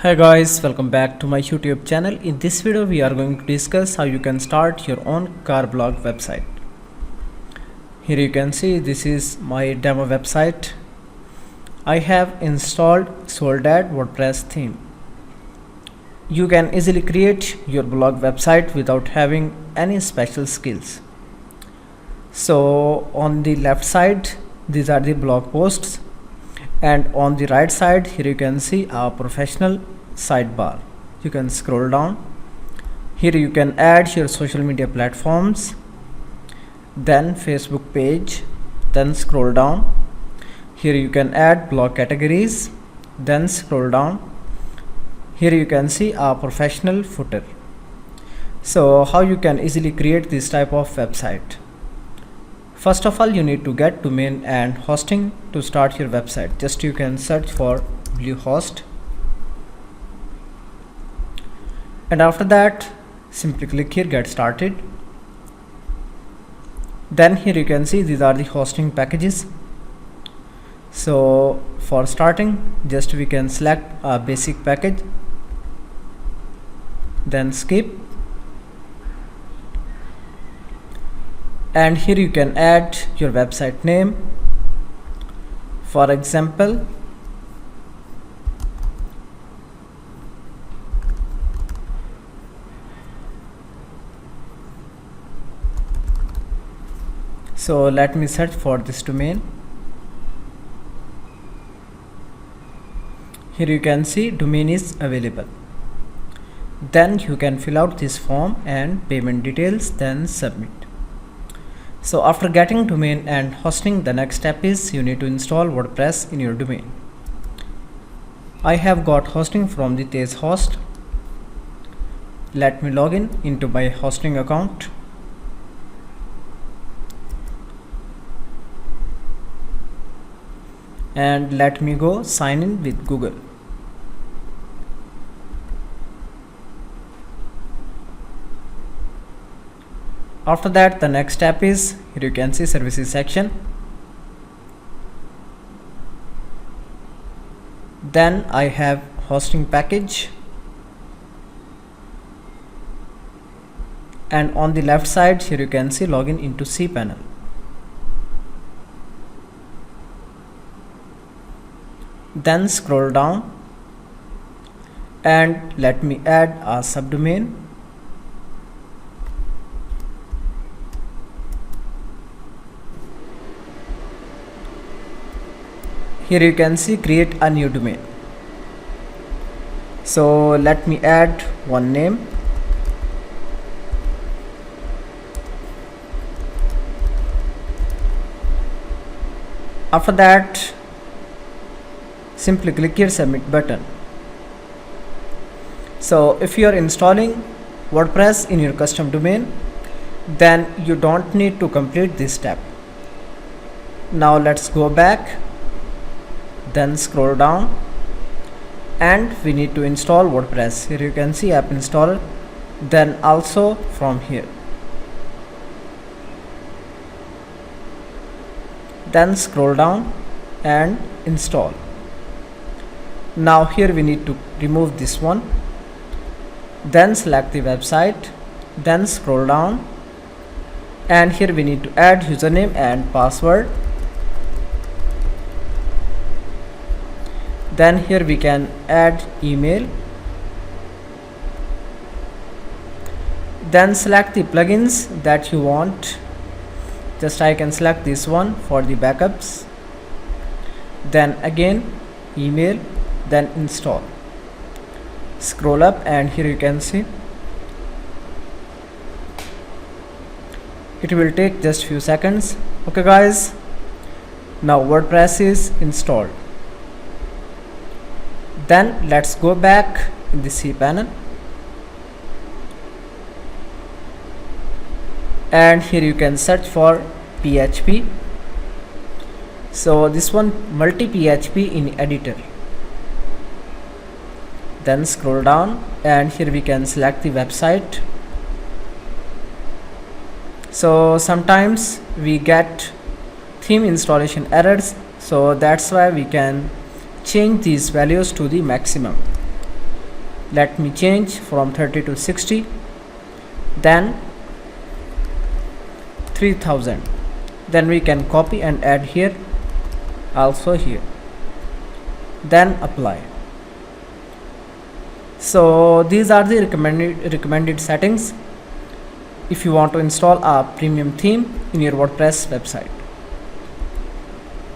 Hi guys, welcome back to my YouTube channel. In this video we are going to discuss how you can start your own car blog website. Here you can see this is my demo website. I have installed Soldad WordPress theme. You can easily create your blog website without having any special skills. So on the left side these are the blog posts, and on the right side here you can see our professional sidebar. You can scroll down. Here you can add your social media platforms, then Facebook page, then scroll down. Here you can add blog categories, then scroll down. Here you can see our professional footer. So how you can easily create this type of website? First of all, you need to get domain and hosting to start your website. Just you can search for Bluehost, and after that simply click here get started. Then here you can see these are the hosting packages. So for starting, just we can select a basic package, then skip, and here you can add your website name. For example, so let me search for this domain. Here you can see domain is available. Then you can fill out this form and payment details, then submit. So after getting domain and hosting, the next step is you need to install WordPress in your domain. I have got hosting from the Tej host. Let me log in into my hosting account. And let me go sign in with Google. After that, the next step is here you can see services section. Then I have hosting package, and on the left side here you can see login into cPanel. Then scroll down and let me add a subdomain. Here you can see create a new domain. So let me add one name. After that, simply click here submit button. So if you are installing WordPress in your custom domain, then you don't need to complete this step. Now let's go back, then scroll down, and we need to install WordPress. Here you can see app installer, then also from here, then scroll down and install. Now here we need to remove this one, then select the website, then scroll down, and here we need to add username and password. Then here we can add email, then select the plugins that you want. Just I can select this one for the backups, then again email, then install. Scroll up and here you can see it will take just few seconds. Okay guys, now WordPress is installed. Then let's go back in the cPanel, and here you can search for PHP. So this one multi PHP in editor. Then scroll down and here we can select the website. So sometimes we get theme installation errors, so that's why we can change these values to the maximum. Let me change from 30 to 60, then 3000. Then we can copy and add here, also here, then apply. So these are the recommended settings if you want to install a premium theme in your WordPress website.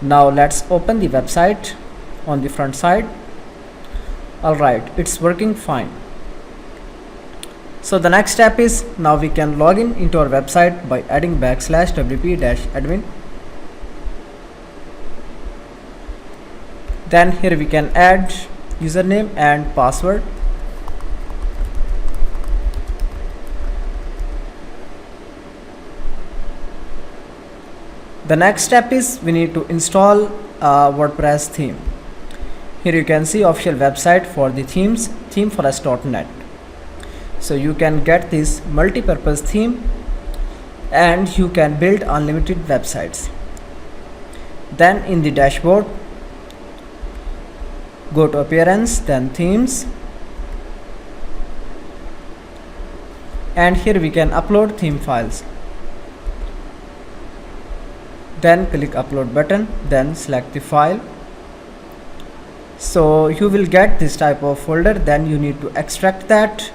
Now let's open the website on the front side. Alright, it's working fine. So the next step is, now we can log in into our website by adding /wp-admin. Then here we can add username and password. The next step is we need to install a WordPress theme. Here you can see official website for the themes, themeforest.net. So you can get this multi-purpose theme and you can build unlimited websites. Then in the dashboard, go to appearance, then themes, and here we can upload theme files. Then click upload button, then select the file. So you will get this type of folder, then you need to extract that,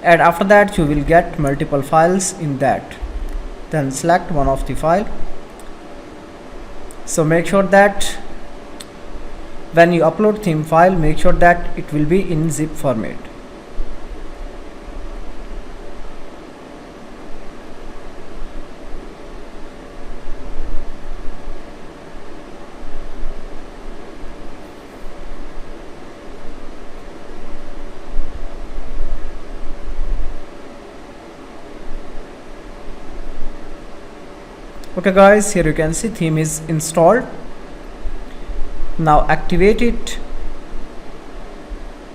and after that you will get multiple files in that. Then select one of the file. So make sure that when you upload theme file, make sure that it will be in zip format. Okay guys, here you can see theme is installed. Now activate it.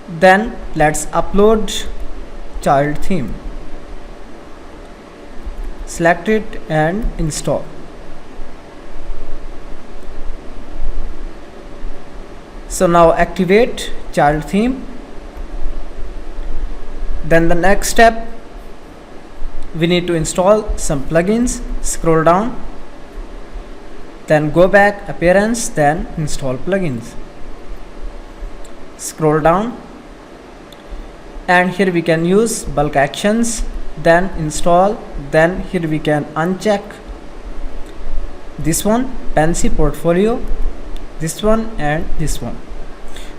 Then let's upload child theme. Select it and install. So now activate child theme. Then the next step, we need to install some plugins. Scroll down, then go back appearance, then install plugins. Scroll down, and here we can use bulk actions, then install. Then here we can uncheck this one, Pansy portfolio, this one and this one.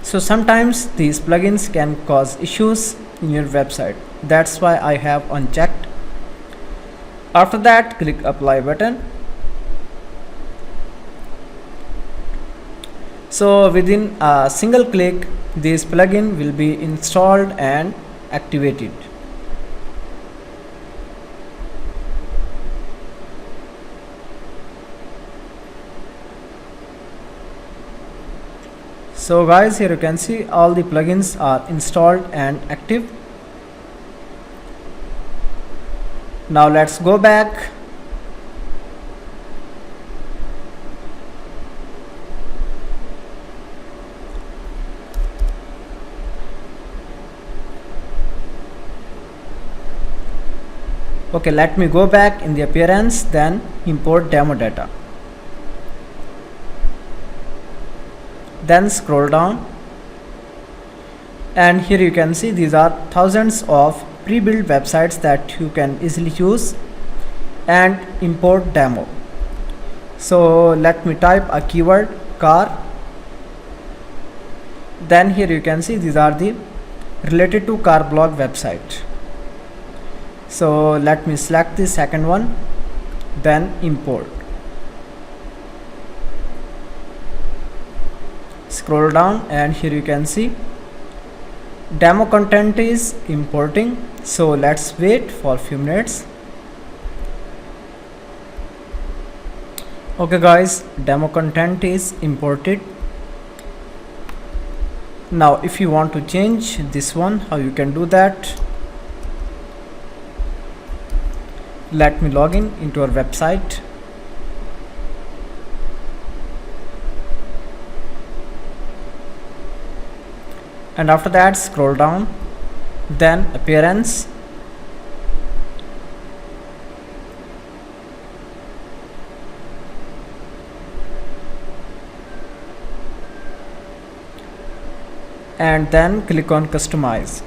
So sometimes these plugins can cause issues in your website, that's why I have unchecked. After that, click apply button. So within a single click, this plugin will be installed and activated. So guys, here you can see all the plugins are installed and active. Now let's go back. Okay, let me go back in the appearance, then import demo data. Then scroll down, and here you can see these are thousands of pre-built websites that you can easily use and import demo. So let me type a keyword car. Then here you can see these are the related to car blog website. So let me select the second one, then import. Scroll down, and here you can see demo content is importing. So let's wait for a few minutes. Okay guys, demo content is imported. Now if you want to change this one, how you can do that? Let me log in into our website. and after that scroll down, then appearance, and then click on customize.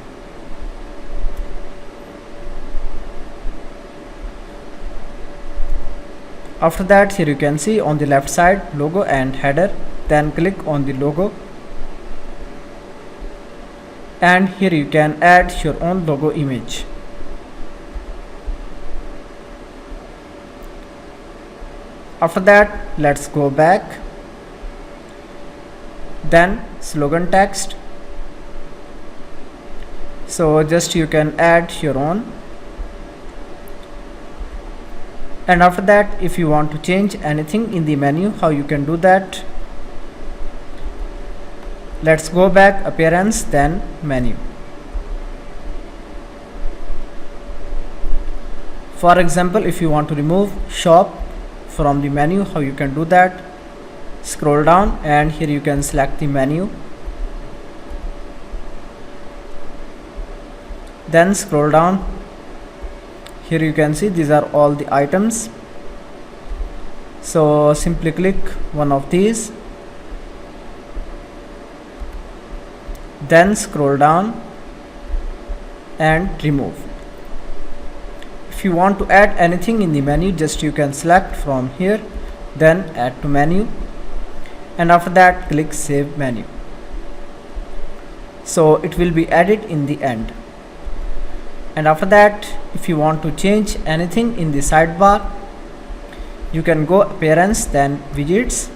After that, here you can see on the left side logo and header, then click on the logo, and here you can add your own logo image. After that, let's go back, then slogan text, so just you can add your own. And after that, if you want to change anything in the menu, how you can do that? Let's go back, appearance, then menu. For example, if you want to remove shop from the menu, how you can do that? Scroll down, and here you can select the menu, then scroll down. Here you can see these are all the items, so simply click one of these, then scroll down and remove. If you want to add anything in the menu, just you can select from here, then add to menu, and after that click save menu, so it will be added in the end. And after that, if you want to change anything in the sidebar, you can go appearance, then widgets,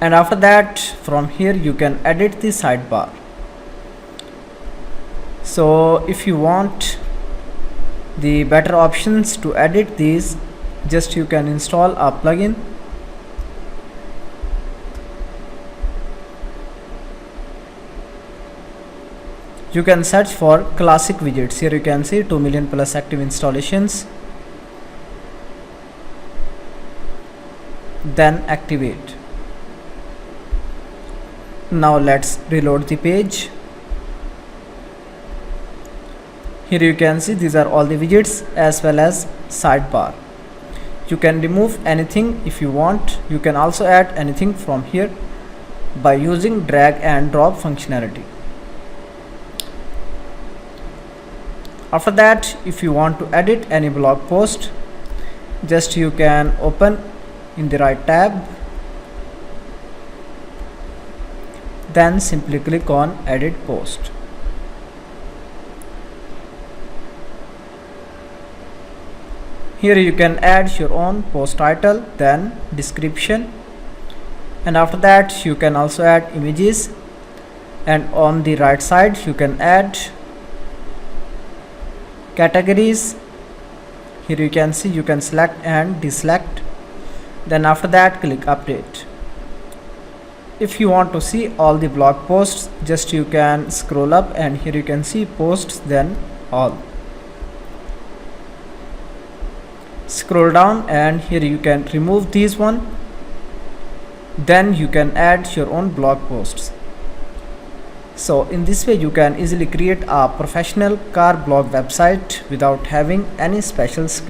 and after that from here you can edit the sidebar. So if you want the better options to edit these, just you can install a plugin. You can search for classic widgets. Here you can see 2 million plus active installations, then activate. Now let's reload the page. Here you can see these are all the widgets as well as sidebar. You can remove anything if you want. You can also add anything from here by using drag and drop functionality. After that, if you want to edit any blog post, just you can open in the right tab, then simply click on edit post. Here you can add your own post title, then description, and after that you can also add images, and on the right side you can add categories. Here you can see you can select and deselect, then after that click update. If you want to see all the blog posts, just you can scroll up, and here you can see posts, then all. Scroll down, and here you can remove these one, then you can add your own blog posts. So in this way you can easily create a professional car blog website without having any special skills.